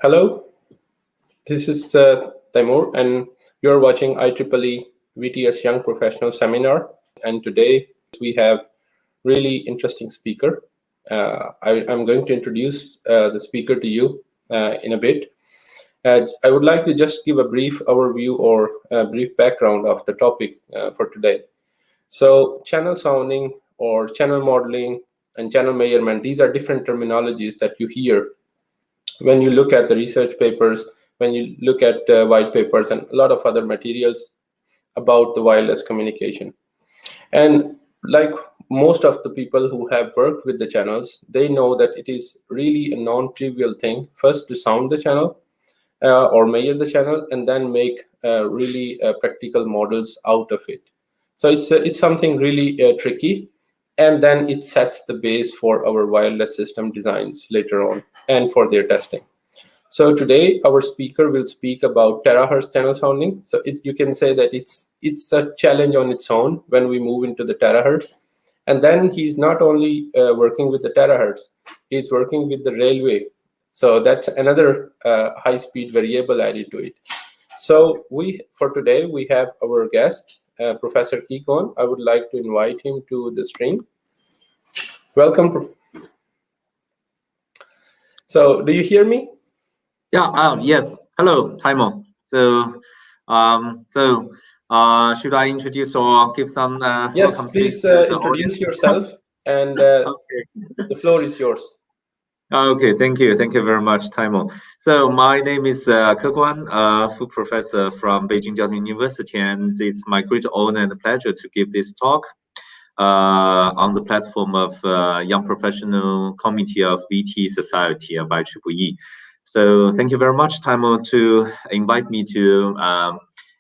Hello, this is Taimur, and you're watching IEEE VTS Young Professional Seminar. And today we have really interesting speaker. I'm going to introduce the speaker to you in a bit. I would like to just give a brief overview or a brief background of the topic for today. So channel sounding or channel modeling and channel measurement, these are different terminologies that you hear when you look at the research papers, when you look at white papers and a lot of other materials about the wireless communication. And like most of the people who have worked with the channels, they know that it is really a non-trivial thing first to sound the channel or measure the channel and then make really practical models out of it. So it's something really tricky, and then it sets the base for our wireless system designs later on and for their testing. So today our speaker will speak about terahertz channel sounding. So you can say that it's a challenge on its own when we move into the terahertz. And then he's not only working with the terahertz, he's working with the railway. So that's another high-speed variable added to it. So for today we have our guest, Professor Guan. I would like to invite him to the stream. Welcome. So do you hear me? Yeah. Yes. Hello, Taimon. So, should I introduce or give some? Yes, please introduce yourself, and okay. The floor is yours. Okay, thank you very much, Taimon. So my name is Guan, full professor from Beijing Jiaotong University, and it's my great honor and pleasure to give this talk on the platform of Young Professional Committee of VT Society of IEEE. So thank you very much, Taimon, to invite me to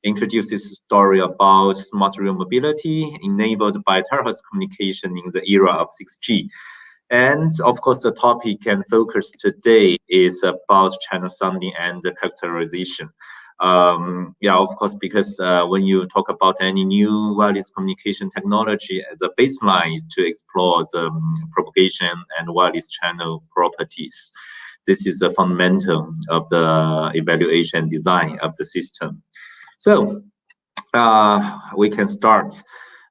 introduce this story about smart rail mobility enabled by terahertz communication in the era of 6G. And of course, the topic and focus today is about channel sounding and characterization. Yeah, of course, because when you talk about any new wireless communication technology, the baseline is to explore the propagation and wireless channel properties. This is a fundamental of the evaluation design of the system. So we can start.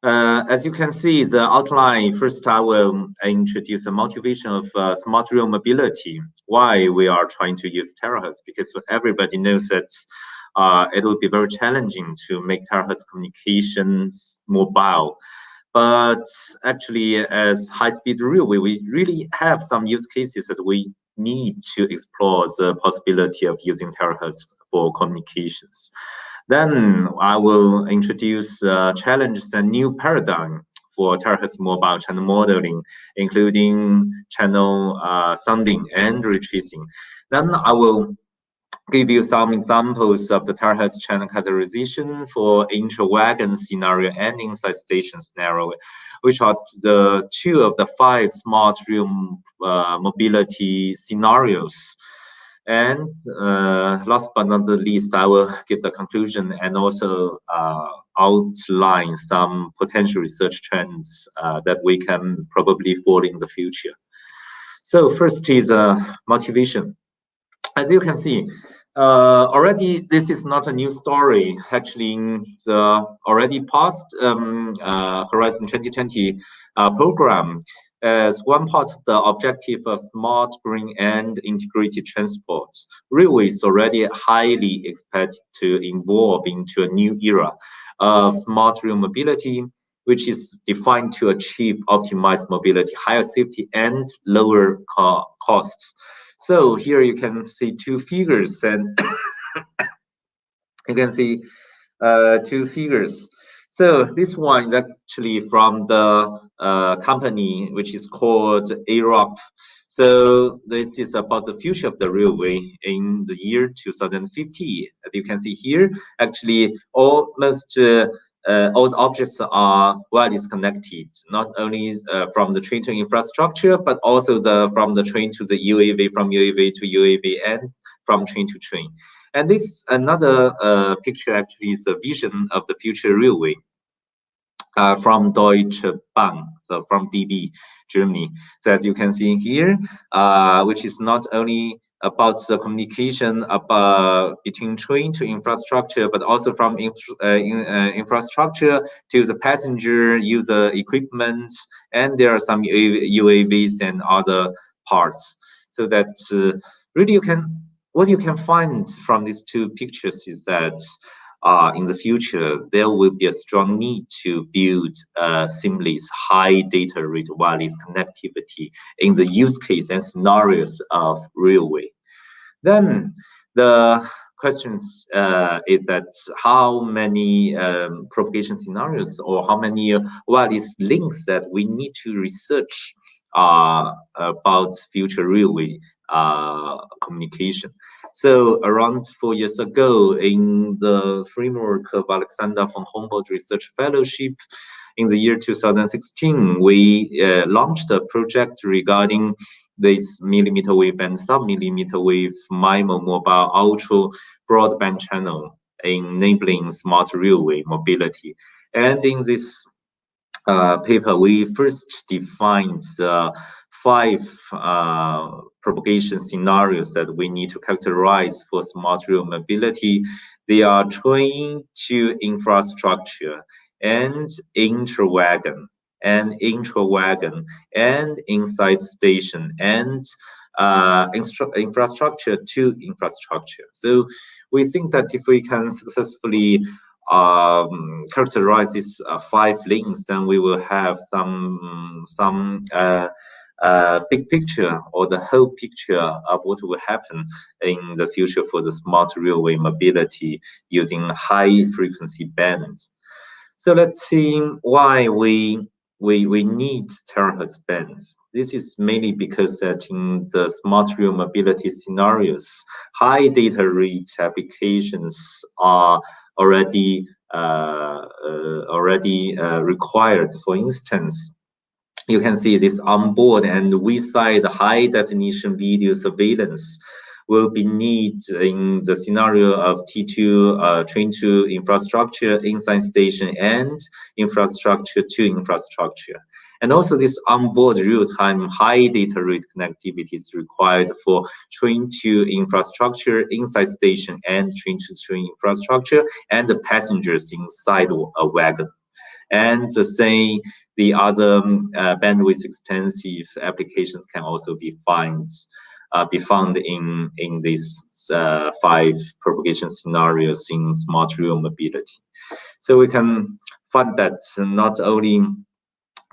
As you can see, the outline, first I will introduce the motivation of smart rail mobility, why we are trying to use terahertz, because everybody knows that it will be very challenging to make terahertz communications mobile. But actually, as high-speed railway, we really have some use cases that we need to explore the possibility of using terahertz for communications. Then I will introduce challenges and new paradigm for terahertz mobile channel modeling, including channel sounding and retracing. Then I will give you some examples of the terahertz channel characterization for intra-wagon scenario and inside station scenario, which are the two of the 5 smart rail mobility scenarios. And last but not the least, I will give the conclusion and also outline some potential research trends that we can probably follow in the future. So first is motivation. As you can see, already this is not a new story. Actually, in the already past Horizon 2020 program, as one part of the objective of smart, green, and integrated transport, railway is already highly expected to evolve into a new era of smart rail mobility, which is defined to achieve optimized mobility, higher safety, and lower costs. So here you can see 2 figures, and you can see 2 figures. So this one is actually from the company which is called AROP. So this is about the future of the railway in the year 2050. As you can see here, actually almost all the objects are wireless connected, not only from the train to infrastructure, but also from the train to the UAV, from UAV to UAV, and from train to train. And this another picture actually is a vision of the future railway from Deutsche Bahn, so from DB, Germany. So as you can see here, which is not only about the communication between train to infrastructure, but also from infrastructure to the passenger user equipment, and there are some UAVs and other parts. So that really what you can find from these two pictures is that in the future, there will be a strong need to build seamless high data rate wireless connectivity in the use case and scenarios of railway. Then the question is that how many propagation scenarios or how many wireless links that we need to research about future railway communication. So around 4 years ago, in the framework of Alexander von Humboldt Research Fellowship, in the year 2016, we launched a project regarding this millimeter wave and sub-millimeter wave MIMO mobile ultra broadband channel enabling smart railway mobility. And in this paper, we first defined the 5 propagation scenarios that we need to characterize for smart rail mobility. They are train to infrastructure and interwagon and intra-wagon and inside station and infrastructure to infrastructure. So we think that if we can successfully characterize these 5 links, then we will have some big picture or the whole picture of what will happen in the future for the smart railway mobility using high frequency bands. So let's see why we need terahertz bands. This is mainly because that in the smart rail mobility scenarios, high data rate applications are already required. For instance, you can see this onboard and WeSide high definition video surveillance will be needed in the scenario of T2 train to infrastructure, inside station, and infrastructure to infrastructure. And also this onboard real-time high data rate connectivity is required for train to infrastructure, inside station, and train to train infrastructure, and the passengers inside a wagon. And the other bandwidth extensive applications can also be found in these 5 propagation scenarios in smart rail mobility. So we can find that not only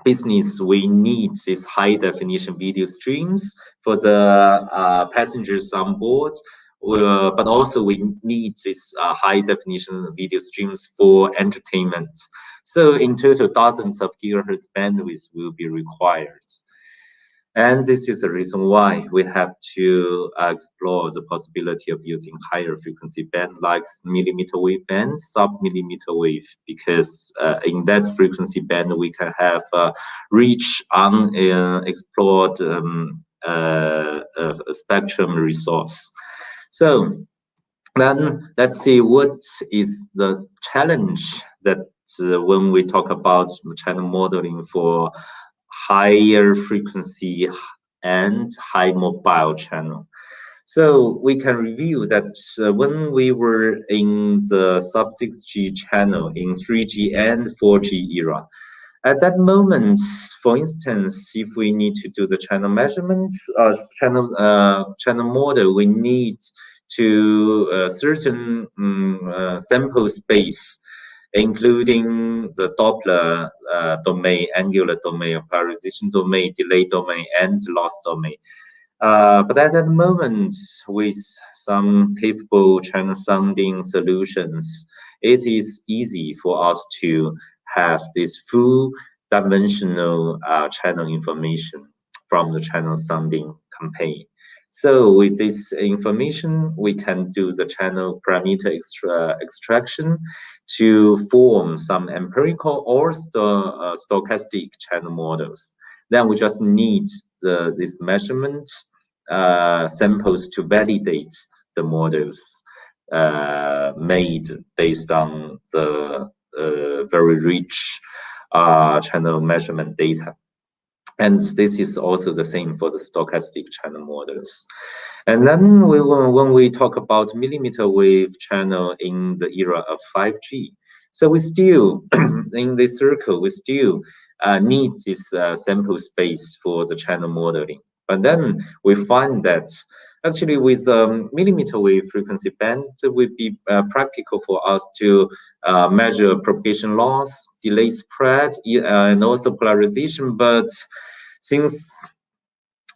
business, we need these high definition video streams for the passengers on board, but also we need these high definition video streams for entertainment. So in total, dozens of gigahertz bandwidth will be required. And this is the reason why we have to explore the possibility of using higher frequency band like millimeter wave and sub-millimeter wave, because in that frequency band we can have rich unexplored spectrum resource. So then let's see what is the challenge that when we talk about channel modeling for higher frequency and high mobile channel. So we can review that when we were in the sub-6G channel in 3G and 4G era, at that moment, for instance, if we need to do the channel measurements, channel model, we need to certain sample space, including the Doppler domain, angular domain, polarization domain, delay domain, and loss domain. But at that moment, with some capable channel sounding solutions, it is easy for us to have this full dimensional channel information from the channel sounding campaign. So with this information, we can do the channel parameter extraction to form some empirical or stochastic channel models. Then we just need this measurement samples to validate the models made based on the very rich channel measurement data. And this is also the same for the stochastic channel models. And then when we talk about millimeter wave channel in the era of 5G, so we still, in this circle, we still need this sample space for the channel modeling. But then we find that actually with millimeter wave frequency band, it would be practical for us to measure propagation loss, delay spread, and also polarization. But since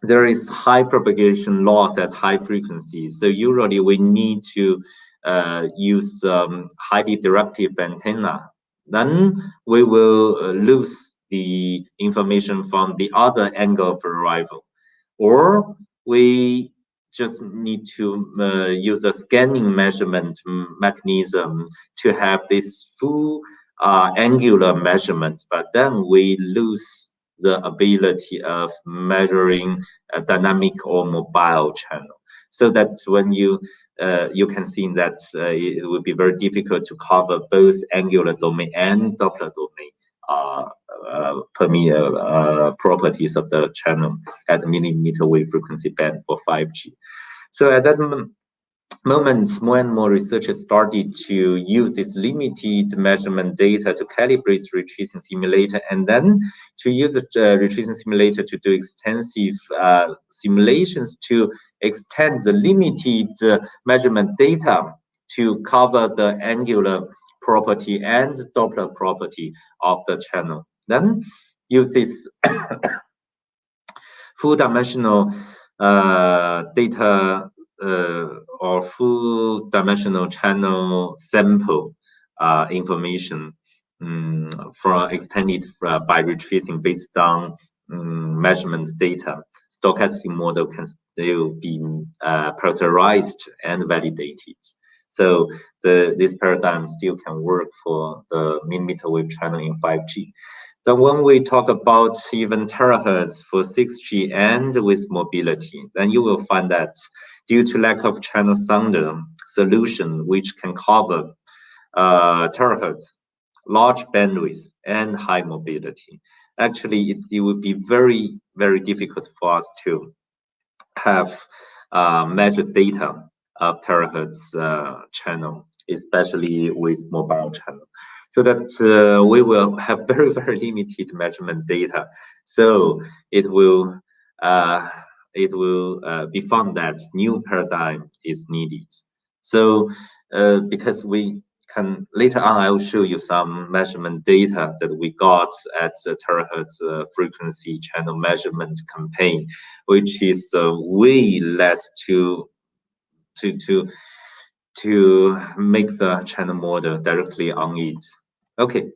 there is high propagation loss at high frequencies, so usually we need to use highly directive antenna. Then we will lose the information from the other angle of arrival, or we just need to use a scanning measurement mechanism to have this full angular measurement, but then we lose the ability of measuring a dynamic or mobile channel. So that when you can see that it will be very difficult to cover both angular domain and Doppler domain properties of the channel at millimeter wave frequency band for 5G. So at that moment, more and more researchers started to use this limited measurement data to calibrate retracing simulator, and then to use the retracing simulator to do extensive simulations to extend the limited measurement data to cover the angular property and Doppler property of the channel. Then use this full dimensional data or full dimensional channel sample information from extended by retracing based on measurement data. Stochastic model can still be characterized and validated. So this paradigm still can work for the millimeter wave channel in 5G. Then when we talk about even terahertz for 6G and with mobility, then you will find that due to lack of channel sounder solution which can cover terahertz, large bandwidth, and high mobility, actually it would be very, very difficult for us to have measured data of terahertz channel, especially with mobile channel. So that we will have very, very limited measurement data. So it will be found that new paradigm is needed. So because we can, later on I will show you some measurement data that we got at the terahertz frequency channel measurement campaign, which is way less to make the channel model directly on it. Okay,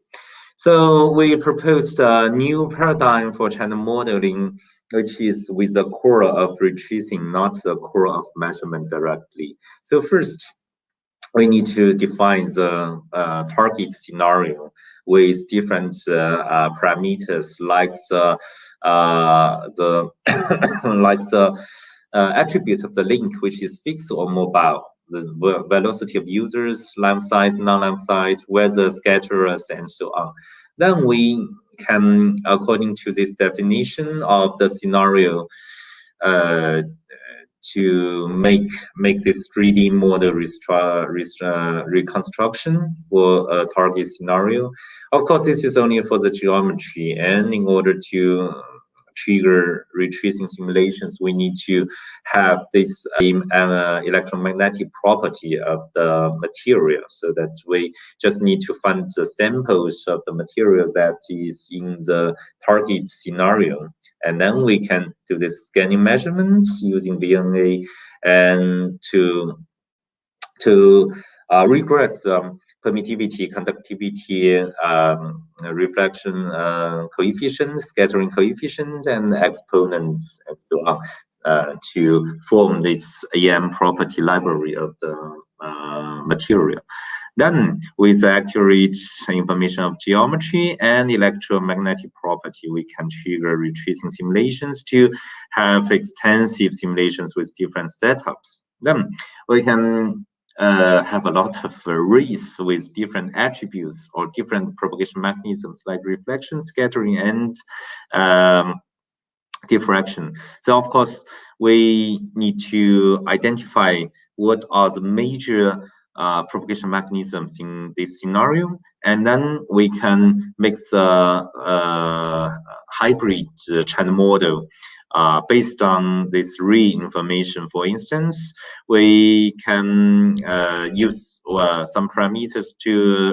so we proposed a new paradigm for channel modeling, which is with the core of retracing, not the core of measurement directly. So first, we need to define the target scenario with different parameters like the like the attribute of the link, which is fixed or mobile, the velocity of users, line side, non-line side, weather, scatterers, and so on. Then we can, according to this definition of the scenario, to make this 3D model reconstruction for a target scenario. Of course, this is only for the geometry, and in order to trigger retracing simulations, we need to have this electromagnetic property of the material, so that we just need to find the samples of the material that is in the target scenario, and then we can do this scanning measurements using VNA and to regress permittivity, conductivity, reflection coefficient, scattering coefficient, and exponents, and so on, to form this AM property library of the material. Then, with accurate information of geometry and electromagnetic property, we can trigger retracing simulations to have extensive simulations with different setups. Then we can have a lot of arrays with different attributes or different propagation mechanisms like reflection, scattering, and diffraction. So of course, we need to identify what are the major propagation mechanisms in this scenario, and then we can make the hybrid channel model based on this information. For instance, we can use some parameters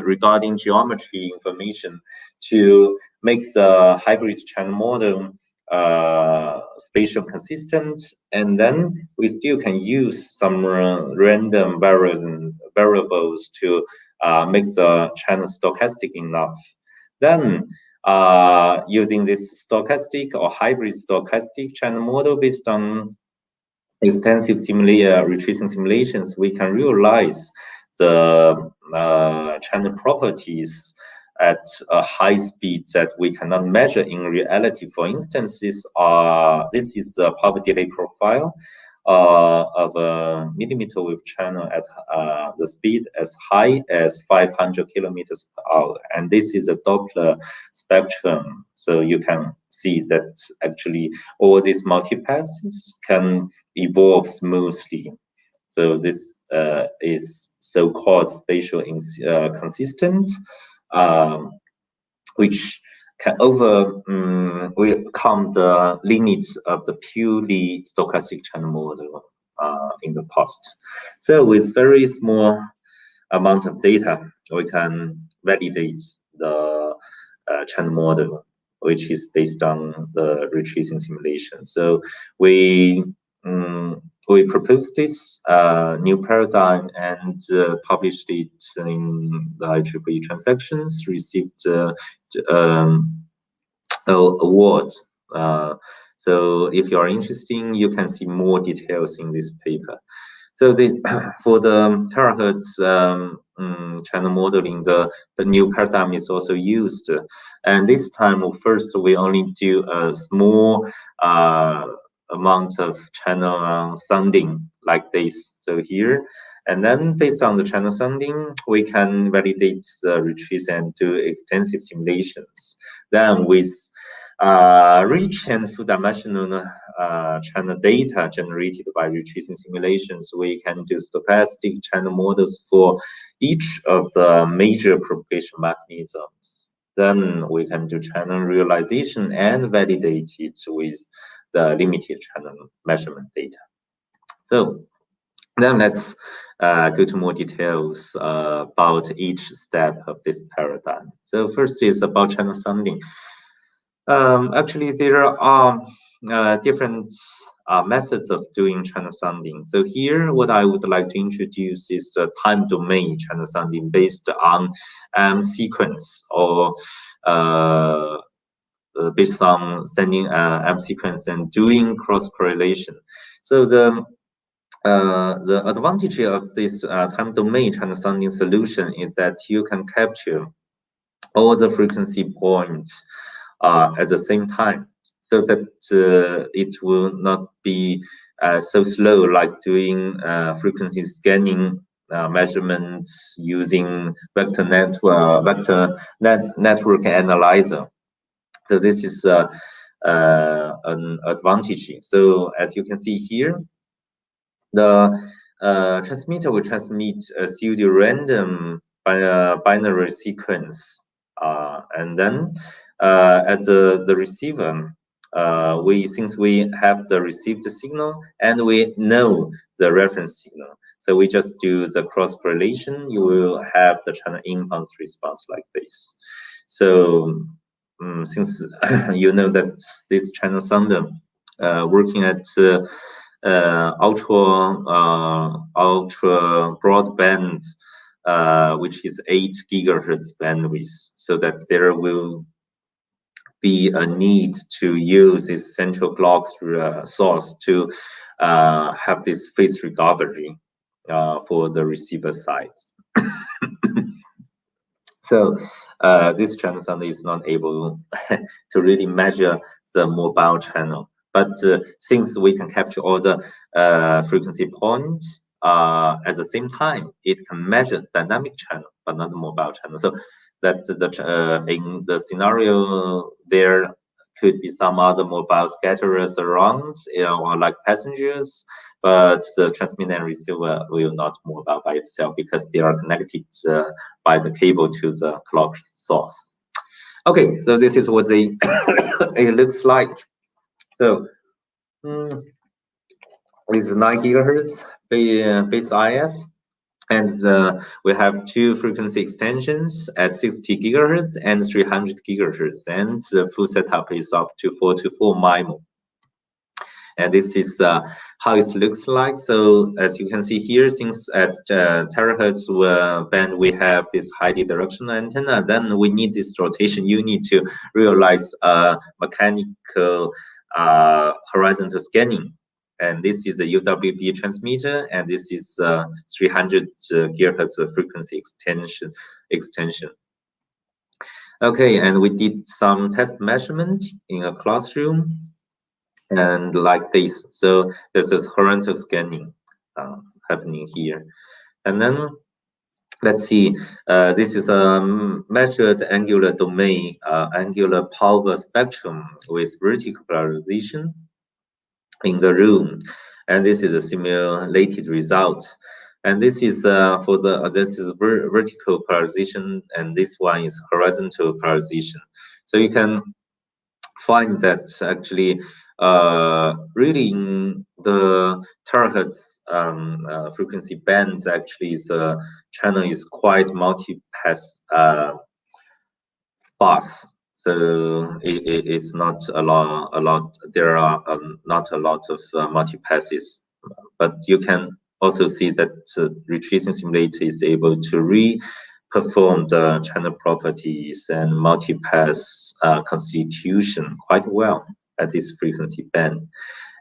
regarding geometry information to make the hybrid channel model spatial consistent, and then we still can use some random variables to make the channel stochastic enough. Then using this stochastic or hybrid stochastic channel model based on extensive retracing simulations, we can realize the channel properties at a high speed that we cannot measure in reality. For instance, this is a power delay profile of a millimeter wave channel at the speed as high as 500 kilometers per hour. And this is a Doppler spectrum. So you can see that actually all these multipasses can evolve smoothly. So this is so-called spatial consistent, which can overcome the limits of the purely stochastic channel model in the past. So with very small amount of data, we can validate the channel model, which is based on the retracing simulation. So we proposed this new paradigm and published it in the IEEE transactions, received awards. So if you are interested, you can see more details in this paper. So for the terahertz channel modeling, the new paradigm is also used. And this time, first, we only do a small amount of channel sounding like this. So here, and then based on the channel sounding, we can validate the retrace and do extensive simulations. Then with rich and full dimensional channel data generated by retracing simulations, we can do stochastic channel models for each of the major propagation mechanisms. Then we can do channel realization and validate it with the limited channel measurement data. So then let's go to more details about each step of this paradigm. So first is about channel sounding. Actually, there are different methods of doing channel sounding. So here, what I would like to introduce is time domain channel sounding based on sequence, or based on sending M sequence and doing cross correlation. So the advantage of this time domain channel sounding solution is that you can capture all the frequency points at the same time, so that it will not be so slow like doing frequency scanning measurements using vector network analyzer. So this is an advantage. So as you can see here, the transmitter will transmit a pseudo-random binary sequence, and then at the receiver, since we have the received signal and we know the reference signal, so we just do the cross correlation. You will have the channel impulse response like this. So since you know that this channel sounder working at ultra broadband, which is 8 gigahertz bandwidth, so that there will be a need to use this central clock source to have this phase recovery for the receiver side. So this channel sounder is not able to really measure the mobile channel, but since we can capture all the frequency points at the same time, it can measure dynamic channel but not the mobile channel. So that in the scenario there could be some other mobile scatterers around, or like passengers, but the transmitter and receiver will not move out by itself because they are connected by the cable to the clock source. Okay, so this is what it looks like. So it's 9 gigahertz base IF, and we have 2 frequency extensions at 60 gigahertz and 300 gigahertz, and the full setup is up to 424 MIMO. And this is how it looks like. So as you can see here, since at terahertz band we have this highly directional antenna, then we need this rotation. You need to realize mechanical horizontal scanning. And this is a UWB transmitter, and this is 300 gigahertz frequency extension. Okay, and we did some test measurement in a classroom, and like this. So there's this horizontal scanning happening here. And then let's see, this is a measured angular domain, angular power spectrum with vertical polarization in the room, and this is a simulated result. And this is this is vertical polarization, and this one is horizontal polarization. So you can find that actually really in the terahertz frequency bands, actually the channel is quite multi-pass sparse. So it's not a lot. There are not a lot of multi-passes, but you can also see that the retracing simulator is able to re-perform the channel properties and multi-pass constitution quite well at this frequency band.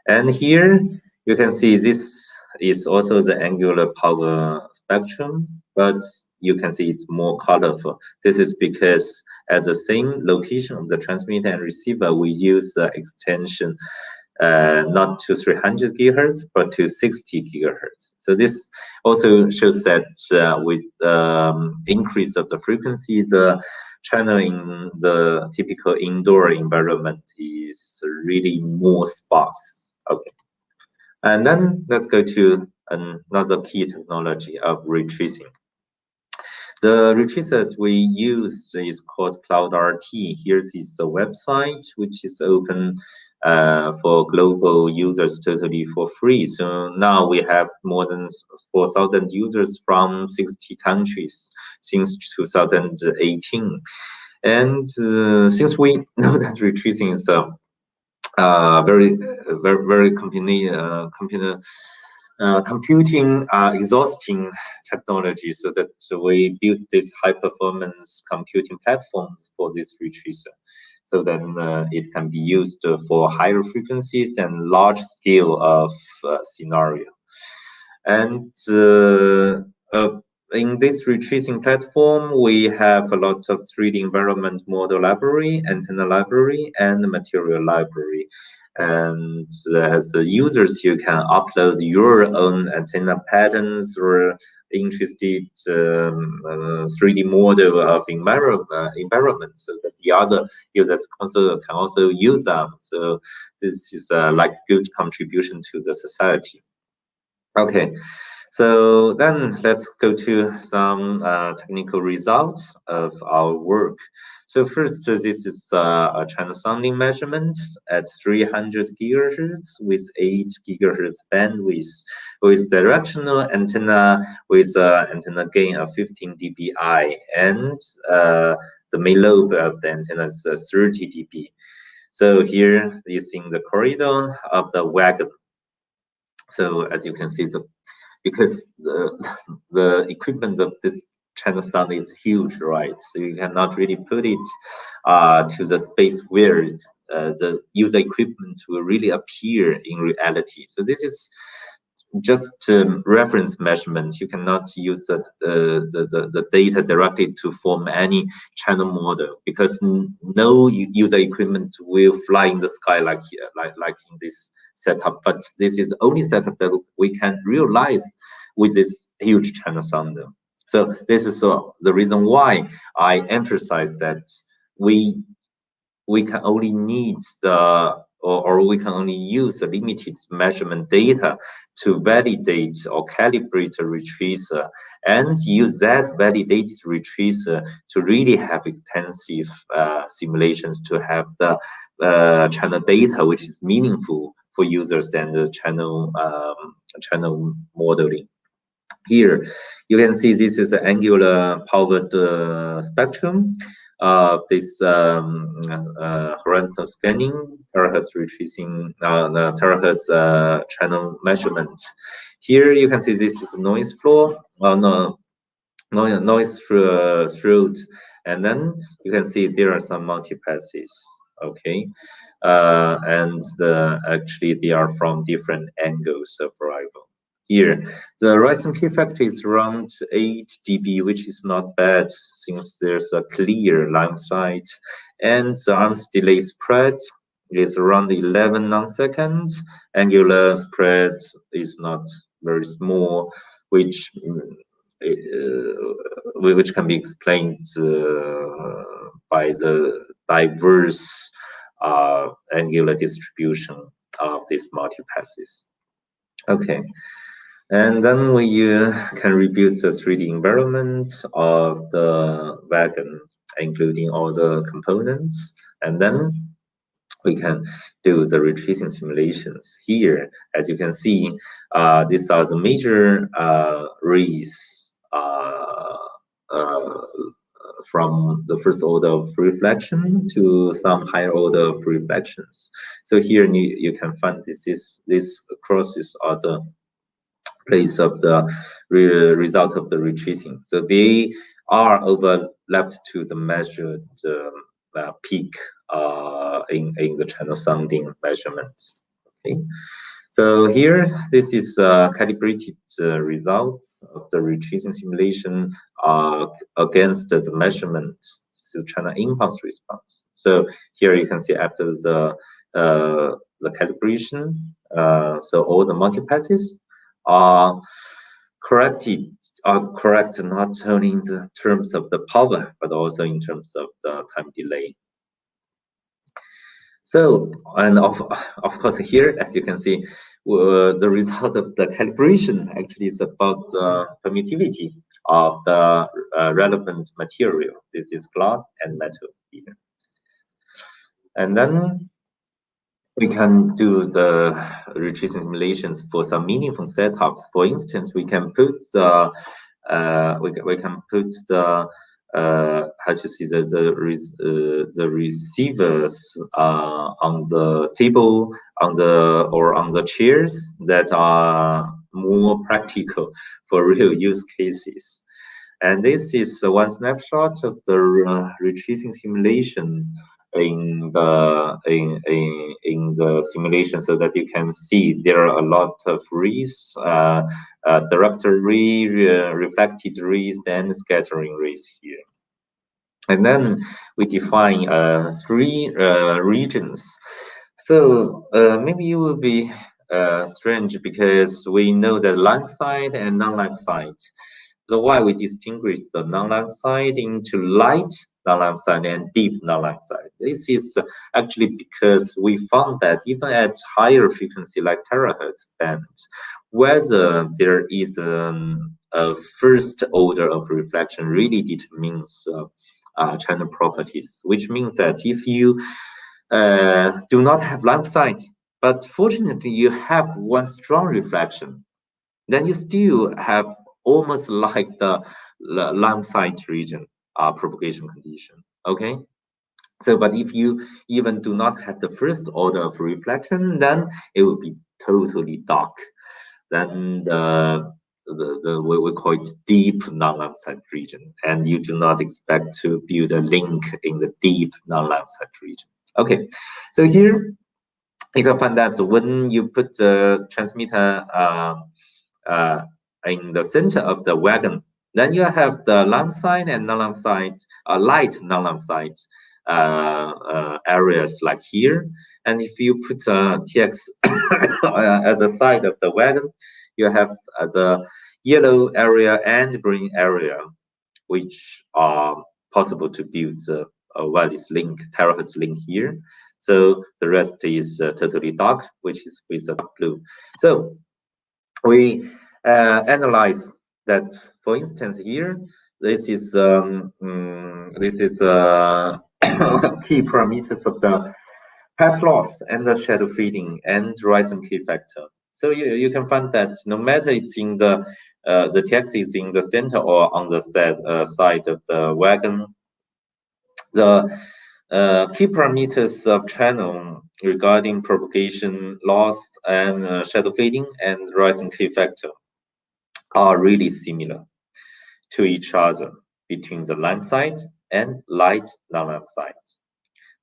And here you can see this is also the angular power spectrum, but you can see it's more colorful. This is because at the same location of the transmitter and receiver, we use the extension not to 300 gigahertz, but to 60 gigahertz. So this also shows that with increase of the frequency, the channel in the typical indoor environment is really more sparse. Okay, and then let's go to another key technology of retracing. The retracer that we use is called Cloud RT. Here is a website which is open for global users totally for free. So now we have more than 4,000 users from 60 countries since 2018. And since we know that retracing is very computing exhausting technology, so that we built this high performance computing platforms for this retracer, so then it can be used for higher frequencies and large scale of scenario. And in this retracing platform, we have a lot of 3D environment model library, antenna library, and material library. And as the users, you can upload your own antenna patterns or interested 3D model of environment, so that the other users can also use them. So this is like good contribution to the society. Okay. So then let's go to some technical results of our work. So first, this is a channel sounding measurement at 300 gigahertz with 8 gigahertz bandwidth with directional antenna with antenna gain of 15 dBi, and the main lobe of the antenna is 30 dB. So here is in the corridor of the wagon. So as you can see, because the equipment of this channel sound is huge, right? So you cannot really put it to the space where the user equipment will really appear in reality. So this is just reference measurement. You cannot use the data directly to form any channel model, because no user equipment will fly in the sky like in this setup. But this is the only setup that we can realize with this huge channel sounder. So this is the reason why I emphasize that we we can only need or we can only use the limited measurement data to validate or calibrate a retracer, and use that validated retracer to really have extensive simulations to have the channel data which is meaningful for users and the channel modeling. Here you can see this is an angular powered spectrum of this horizontal scanning, terahertz retracing, terahertz channel measurement. Here you can see this is noise floor, noise throat, and then you can see there are some multipasses. Okay, and actually they are from different angles of arrival. Here, the rising P factor is around 8 dB, which is not bad since there's a clear line of sight, and the arms delay spread is around 11 nanoseconds. Angular spread is not very small, which can be explained by the diverse angular distribution of these multipasses. Okay, and then we can rebuild the 3D environment of the wagon, including all the components, and then we can do the retracing simulations. Here, as you can see, these are the major rays from the first order of reflection to some higher order of reflections. So here you can find these crosses are the place of the result of the retracing. So they are overlapped to the measured peak in the channel sounding measurement. Okay. So here, this is a calibrated result of the retracing simulation against the measurement. This is channel impulse response. So here you can see after the calibration, so all the multipasses are correct not only in the terms of the power, but also in terms of the time delay. So, and of course here, as you can see, the result of the calibration actually is about the permittivity of the relevant material. This is glass and metal here. And then we can do the retracing simulations for some meaningful setups. For instance, we can put the how to see the receivers on the table, on the chairs that are more practical for real use cases. And this is one snapshot of the retracing simulation in the simulation, so that you can see there are a lot of rays, direct ray, reflected rays, and scattering rays here. And then we define 3 regions. So maybe it will be strange, because we know that line side and non-line side. So why we distinguish the non-line side into light non-line side and deep non-line side? This is actually because we found that even at higher frequency like terahertz band, whether there is a first order of reflection really determines channel properties, which means that if you do not have line of sight, but fortunately you have one strong reflection, then you still have almost like the line of sight region propagation condition. Okay, so but if you even do not have the first order of reflection, then it will be totally dark. Then we call it deep non-line of sight region, and you do not expect to build a link in the deep non-line of sight region. Okay, so here you can find that when you put the transmitter in the center of the wagon, then you have the line of sight and non-line of sight, light non-line of sight areas like here. And if you put TX at the side of the wagon, you have the yellow area and green area, which are possible to build wireless link, terahertz link here. So the rest is totally dark, which is with the dark blue. So we analyze that, for instance, here, this is key parameters of the path loss and the shadow fading and Risen K factor. So you can find that no matter it's in the TX is in the center or on the side of the wagon, the key parameters of channel regarding propagation loss and shadow fading and Risen K factor are really similar to each other between the lamp side and light non-lamp side.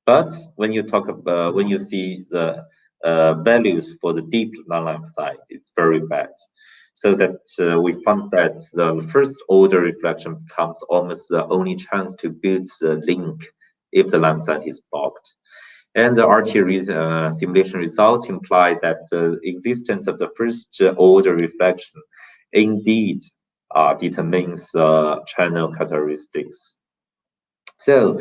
But when you talk about, when you see the values for the deep non-lamp side, it's very bad. So that we found that the first order reflection becomes almost the only chance to build the link if the lamp side is blocked. And the RT simulation results imply that the existence of the first order reflection indeed determines channel characteristics. So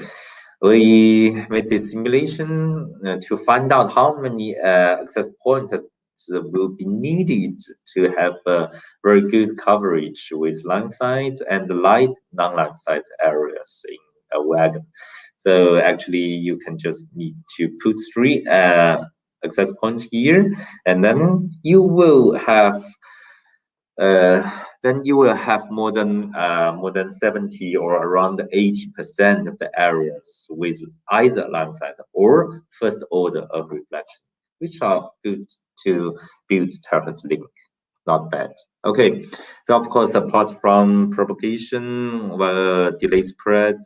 we made this simulation to find out how many access points will be needed to have very good coverage with lamp side and light non-lamp side areas in a wagon. So actually, you can just need to put 3 access points here, and then you will have more than 70 or around 80% of the areas with either lamp side or first order of reflection, which are good to build terahertz link. Not bad. Okay, so of course, apart from propagation, delay spread,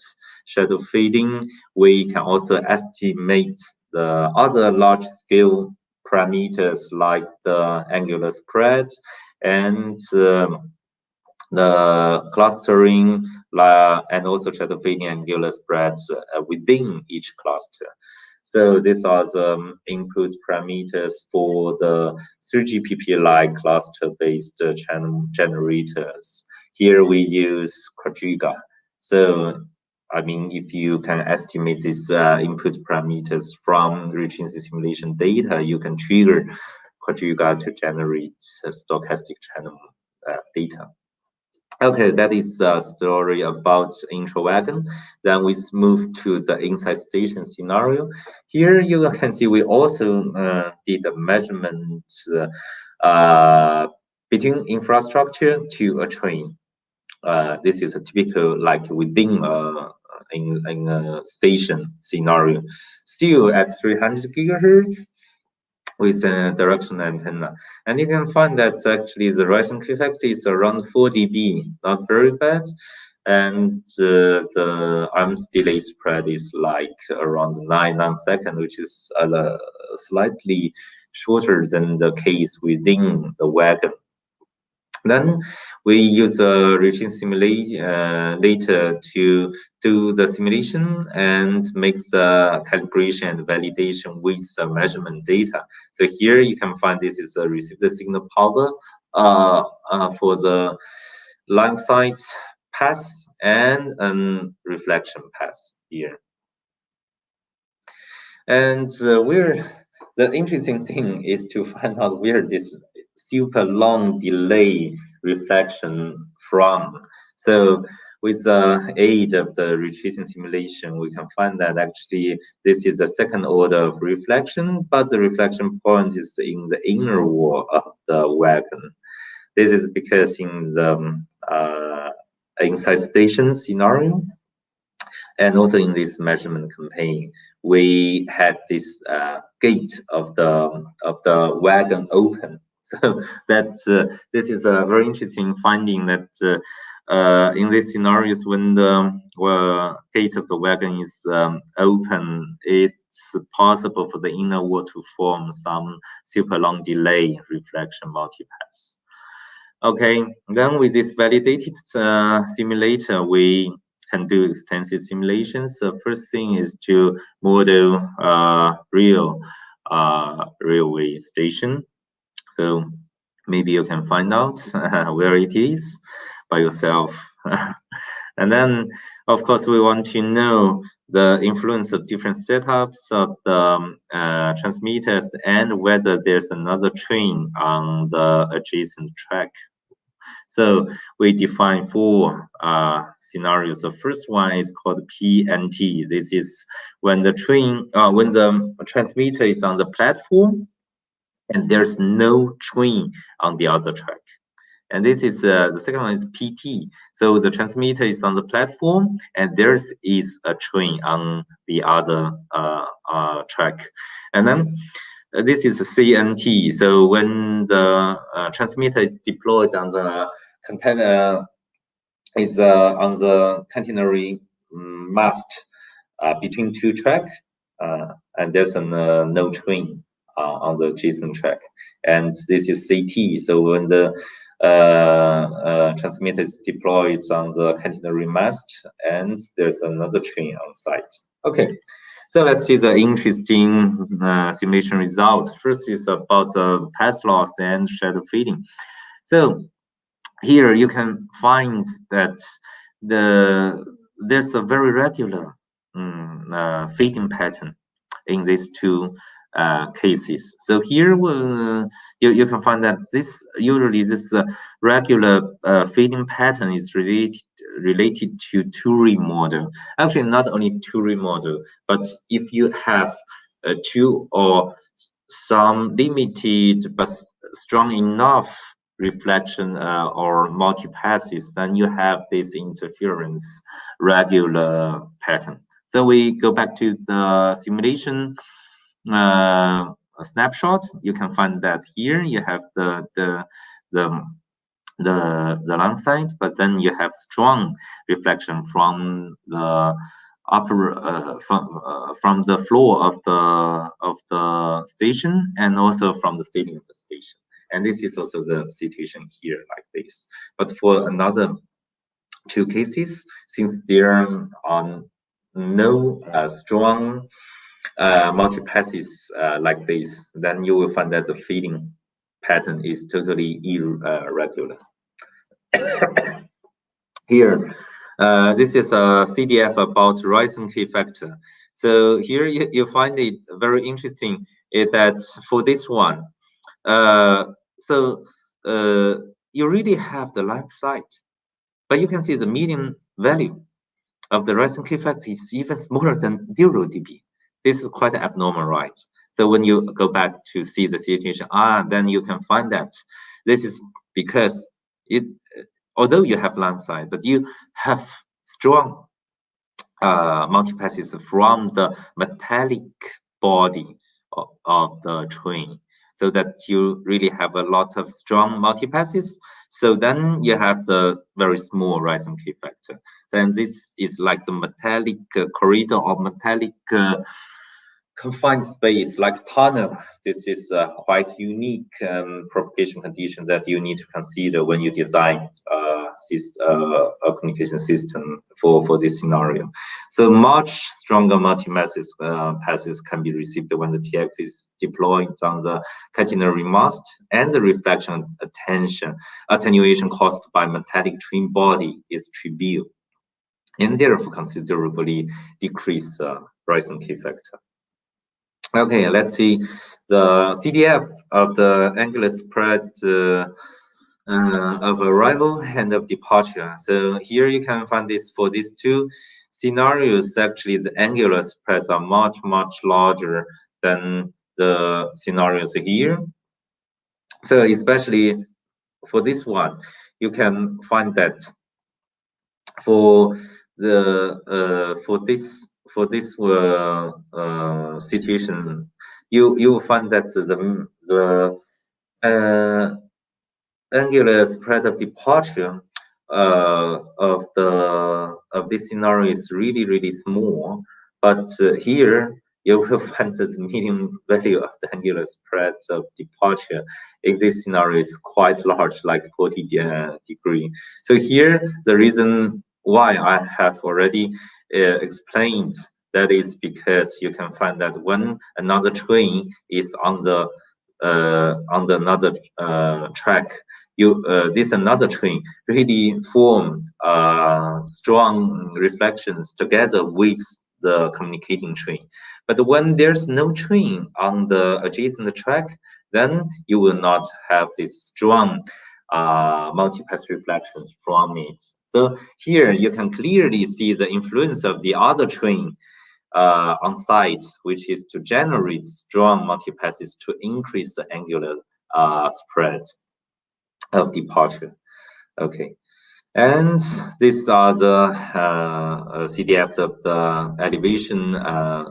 shadow fading, we can also estimate the other large-scale parameters like the angular spread and the clustering and also shadow fading angular spreads within each cluster. So these are the input parameters for the 3GPP-like cluster-based channel generators. Here we use Quadriga. So, I mean, if you can estimate these input parameters from retrieval simulation data, you can trigger Quadriga to generate stochastic channel data. Okay, that is a story about intra-wagon. Then we move to the inside station scenario. Here you can see we also did a measurement between infrastructure to a train. This is a typical like within in a station scenario. Still at 300 gigahertz with a directional antenna, and you can find that actually the Risen K factor is around 4 dB, not very bad, and the arms delay spread is like around 9 nanoseconds, which is slightly shorter than the case within the wagon. Then we use a retrieval simulation later to do the simulation and make the calibration and validation with the measurement data. So here you can find this is a received signal power for the line side path and reflection path here. And the interesting thing is to find out where this super long delay reflection from. So with the aid of the retracing simulation, we can find that actually this is a second order of reflection, but the reflection point is in the inner wall of the wagon. This is because in the inside station scenario, and also in this measurement campaign, we had this gate of the wagon open. So that this is a very interesting finding that in these scenarios, when the gate of the wagon is open, it's possible for the inner wall to form some super long delay reflection multipath. Okay, then with this validated simulator, we can do extensive simulations. The first thing is to model real railway station. So maybe you can find out where it is by yourself. And then, of course, we want to know the influence of different setups of the transmitters, and whether there's another train on the adjacent track. So we define 4 scenarios. The first one is called PNT. This is when the transmitter is on the platform and there's no train on the other track. And this is the second one is PT. So the transmitter is on the platform and there is a train on the other track. And then this is a CNT. So when the transmitter is deployed on the container, is on the catenary mast between 2 tracks, and there's no train on the adjacent track. And this is CT. So when the transmitter is deployed on the catenary mast and there's another train on site. Okay, so let's see the interesting simulation results. First is about the path loss and shadow fading. So here you can find that there's a very regular fading pattern in these 2 cases. So here you can find that usually this regular fading pattern is related to Turing model. Actually, not only Turing model, but if you have 2 or some limited but strong enough reflection or multi-passes, then you have this interference regular pattern. So we go back to the simulation snapshot. You can find that here you have the long side, but then you have strong reflection from the upper from the floor of the station and also from the ceiling of the station. And this is also the situation here like this. But for another 2 cases, since there are no strong multi-passes like this, then you will find that the fading pattern is totally irregular. Here, this is a CDF about Ricon K factor. So here you find it very interesting is that for this one, you really have the line side, but you can see the median value of the Ricon K factor is even smaller than 0 dB. This is quite abnormal, right? So when you go back to see the situation, then you can find that this is because although you have line side, but you have strong multi-passes from the metallic body of the train, so that you really have a lot of strong multi-passes. So then you have the very small Ricon K factor. Then this is like the metallic corridor or metallic confined space, like tunnel. This is a quite unique propagation condition that you need to consider when you design a communication system for this scenario. So much stronger multi-passes can be received when the TX is deployed on the catenary mast, and the reflection attenuation caused by metallic train body is trivial, and therefore considerably decrease Ricon K factor. Okay, let's see the CDF of the angular spread of arrival and of departure. So here you can find this for these 2 scenarios. Actually, the angular spreads are much larger than the scenarios here. So especially for this one, you can find that for this situation, you will find that the angular spread of departure of this scenario is really small, but here you will find that the median value of the angular spread of departure in this scenario is quite large, like 40 degrees. So here the reason why I have already explained, that is because you can find that when another train is on the another track, this another train really form strong reflections together with the communicating train. But when there's no train on the adjacent track, then you will not have this strong multipath reflections from it. So here you can clearly see the influence of the other train on site, which is to generate strong multipasses to increase the angular spread of departure. Okay. And these are the CDFs of the elevation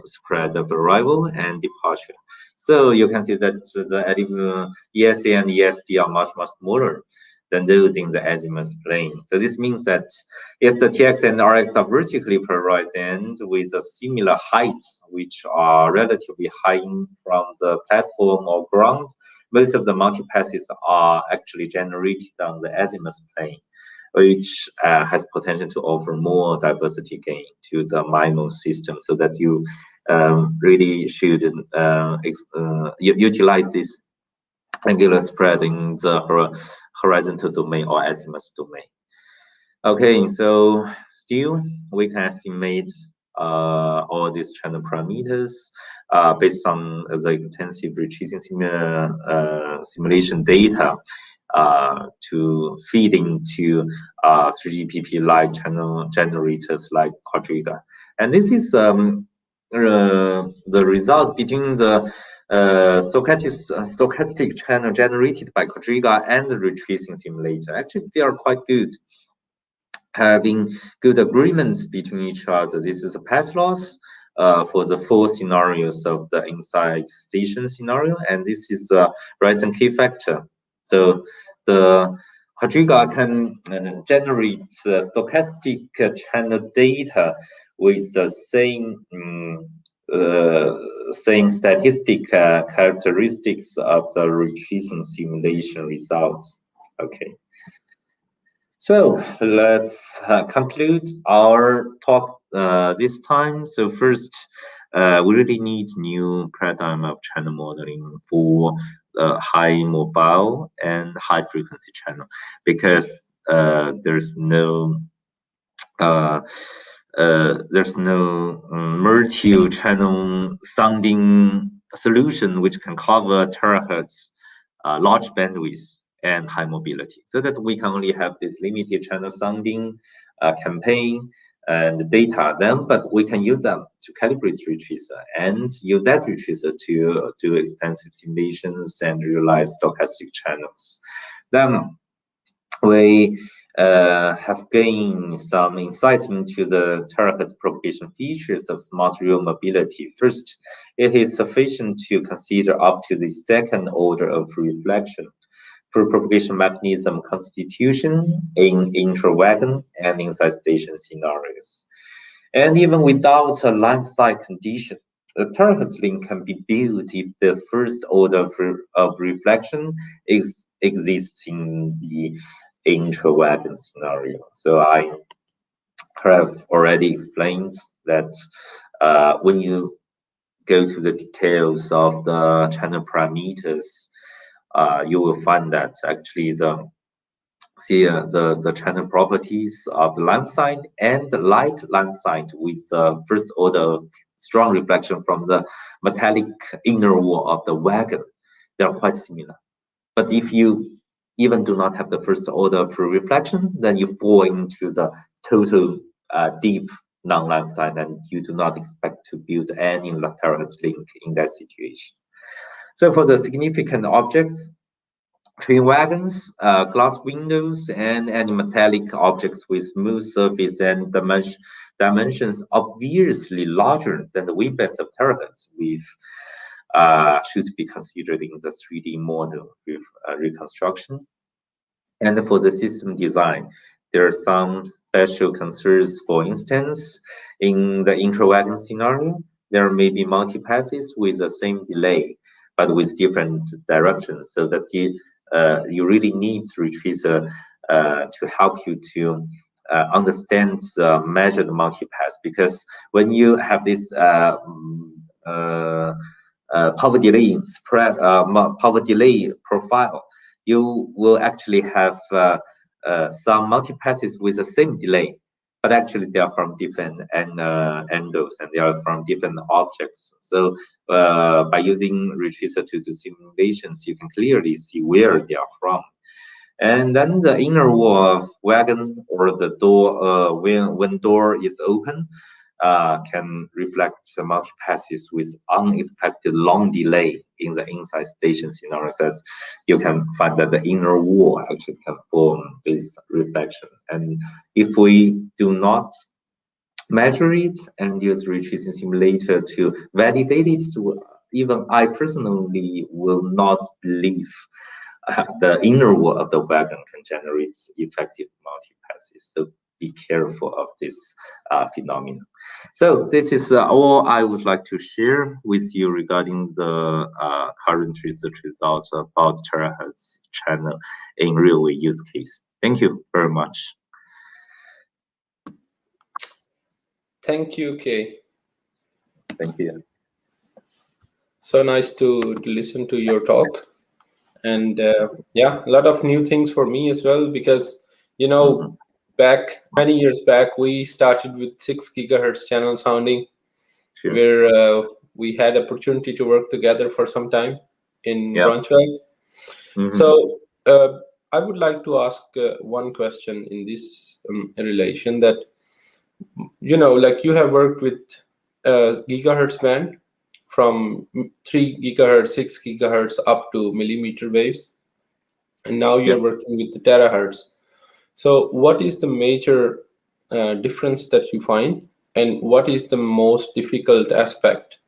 spread of arrival and departure. So you can see that the ESA and ESD are much smaller than those in the azimuth plane. So this means that if the TX and RX are vertically polarized and with a similar height, which are relatively high from the platform or ground, most of the multipasses are actually generated on the azimuth plane, which has potential to offer more diversity gain to the MIMO system, so that you really should utilize this angular spread in the horizontal domain or azimuth domain. Okay, so still we can estimate all these channel parameters based on the extensive retracing simulation data to feed into 3GPP light channel generators like Quadriga. And this is the result between the stochastic channel generated by Quadriga and the retracing simulator. Actually, they are quite good, having good agreements between each other. This is a path loss for the 4 scenarios of the inside station scenario, and this is a rise and K factor. So the Quadriga can generate stochastic channel data with the same statistic characteristics of the retracing simulation results. Okay. So let's conclude our talk this time. So first, we really need new paradigm of channel modeling for high mobile and high frequency channel, because there's no multi-channel sounding solution which can cover terahertz, large bandwidth, and high mobility, so that we can only have this limited channel sounding campaign and data then, but we can use them to calibrate retracer and use that retracer to do extensive simulations and realize stochastic channels. Then we have gained some insights into the terahertz propagation features of smart real mobility. First, it is sufficient to consider up to the second order of reflection for propagation mechanism constitution in intra-wagon and inside station scenarios. And even without a line side condition, the terahertz link can be built if the first order of reflection exists in the intra-wagon scenario. So I have already explained that when you go to the details of the channel parameters, you will find that actually the channel properties of the lamp side and the light lamp side with first order strong reflection from the metallic inner wall of the wagon, they are quite similar. But if you even do not have the first order of reflection, then you fall into the total deep non-lamp side, and you do not expect to build any terahertz link in that situation. So for the significant objects, train wagons, glass windows, and any metallic objects with smooth surface and dimensions obviously larger than the wavebands of terahertz, should be considered in the 3D model with reconstruction. And for the system design, there are some special concerns. For instance, in the intra-wagon scenario, there may be multi-passes with the same delay, but with different directions, so that you really need retracer to help you to understand the measured multipass, because when you have this power delay spread, power delay profile, you will actually have some multipasses with the same delay, but actually they are from different angles, and they are from different objects. So by using ray tracer to do simulations, you can clearly see where they are from. And then the inner wall of wagon or the door, when door is open, can reflect the multi-passes with unexpected long delay in the inside station scenarios. As you can find that the inner wall actually can form this reflection. And if we do not measure it and use ray tracing simulator to validate it, even I personally will not believe the inner wall of the wagon can generate effective multi-passes. So be careful of this phenomenon. So this is all I would like to share with you regarding the current research results about terahertz channel in railway use case. Thank you very much. Thank you, Kay. Thank you. So nice to listen to your talk. And yeah, a lot of new things for me as well, because, you know, back many years back, we started with 6 gigahertz channel sounding, Sure. where we had opportunity to work together for some time in Braunschweig. So I would like to ask one question in this relation, that, you know, like you have worked with gigahertz band from 3 gigahertz, 6 gigahertz up to millimeter waves, and now you're working with the terahertz. So what is the major difference that you find, and what is the most difficult aspect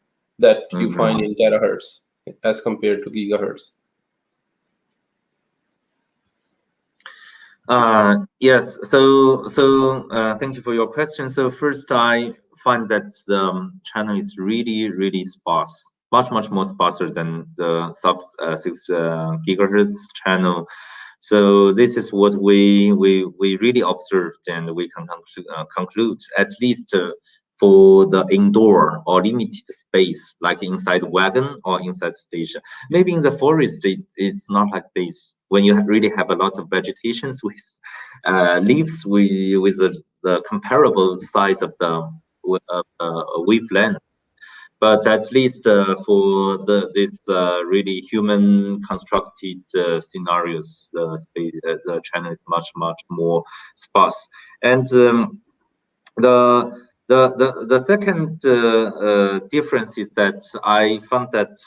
that you find in terahertz as compared to gigahertz? Yes, so thank you for your question. So first, I find that the channel is really sparse, much more sparser than the sub 6 gigahertz channel. So this is what we really observed, and we can conclude, at least for the indoor or limited space, like inside wagon or inside station. Maybe in the forest, it's not like this. When you really have a lot of vegetations with leaves with the comparable size of the wavelength. But at least for this really human constructed scenarios, the channel is much more sparse. And the second difference is that I found that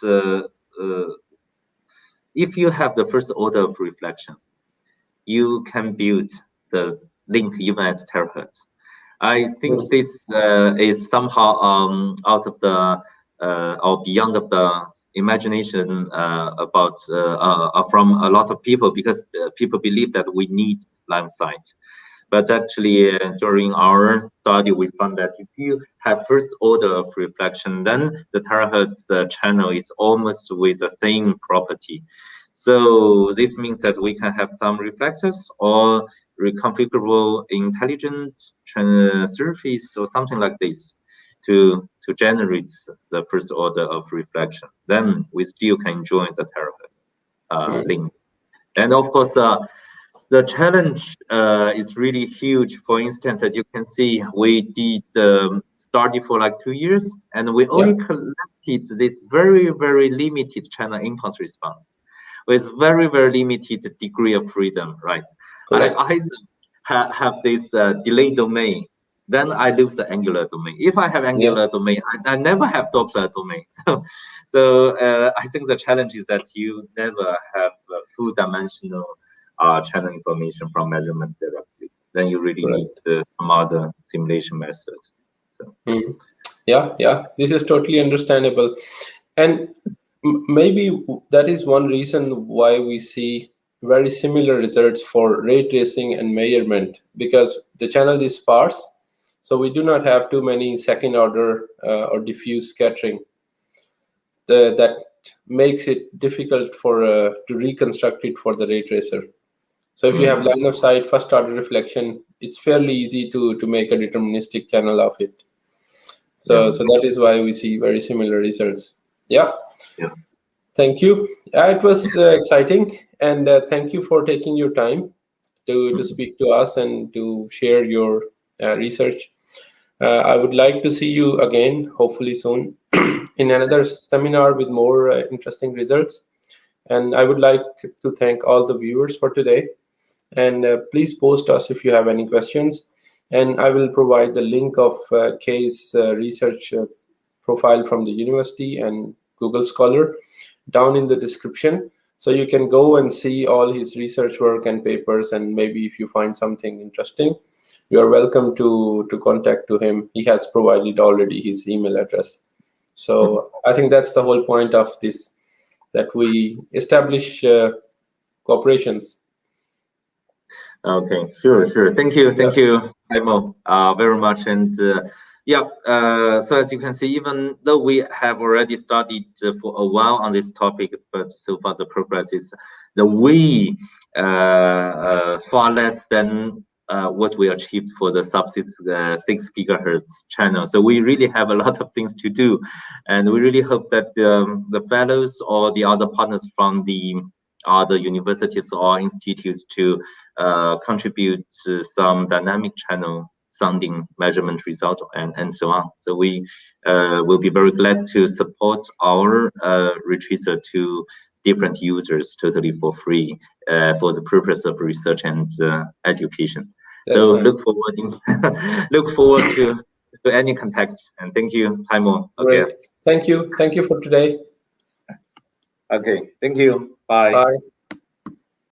if you have the first order of reflection, you can build the link even at terahertz. I think this is somehow out of the or beyond of the imagination about from a lot of people, because people believe that we need line of sight. But actually, during our study, we found that if you have first order of reflection, then the terahertz channel is almost with the same property. So this means that we can have some reflectors or reconfigurable intelligent surface or something like this to generate the first order of reflection. Then we still can join the terahertz link. And of course, the challenge is really huge. For instance, as you can see, we did study for like 2 years, and we only collected this very limited channel impulse response with very limited degree of freedom, right? Correct. I either have this delay domain, then I lose the angular domain. If I have angular domain, I never have Doppler domain. So I think the challenge is that you never have full dimensional channel information from measurement directly. Then you really need some other simulation method. So yeah, this is totally understandable. And maybe that is one reason why we see very similar results for ray tracing and measurement, because the channel is sparse, so we do not have too many second order or diffuse scattering. That makes it difficult for to reconstruct it for the ray tracer. So if you have line of sight, first order reflection, it's fairly easy to make a deterministic channel of it. So that is why we see very similar results. Yeah. Thank you. It was exciting, and thank you for taking your time to speak to us and to share your research. I would like to see you again, hopefully soon, in another seminar with more interesting results. And I would like to thank all the viewers for today. And please post us if you have any questions. And I will provide the link of Kay's research profile from the university and Google Scholar down in the description. So you can go and see all his research work and papers. And maybe if you find something interesting, you are welcome to contact to him. He has provided already his email address. So I think that's the whole point of this, that we establish cooperations. Okay, sure. Thank you, Taimo, very much. And so as you can see, even though we have already studied for a while on this topic, but so far the progress is far less than what we achieved for the sub-6 gigahertz channel. So we really have a lot of things to do, and we really hope that the fellows or the other partners from the other universities or institutes to contribute to some dynamic channel sounding measurement result and so on. So we will be very glad to support our retracer to different users totally for free for the purpose of research and education. That's so nice. look forward to any contact, and thank you, Taimo. Okay. Great. Thank you for today. Okay, thank you. Bye. Bye.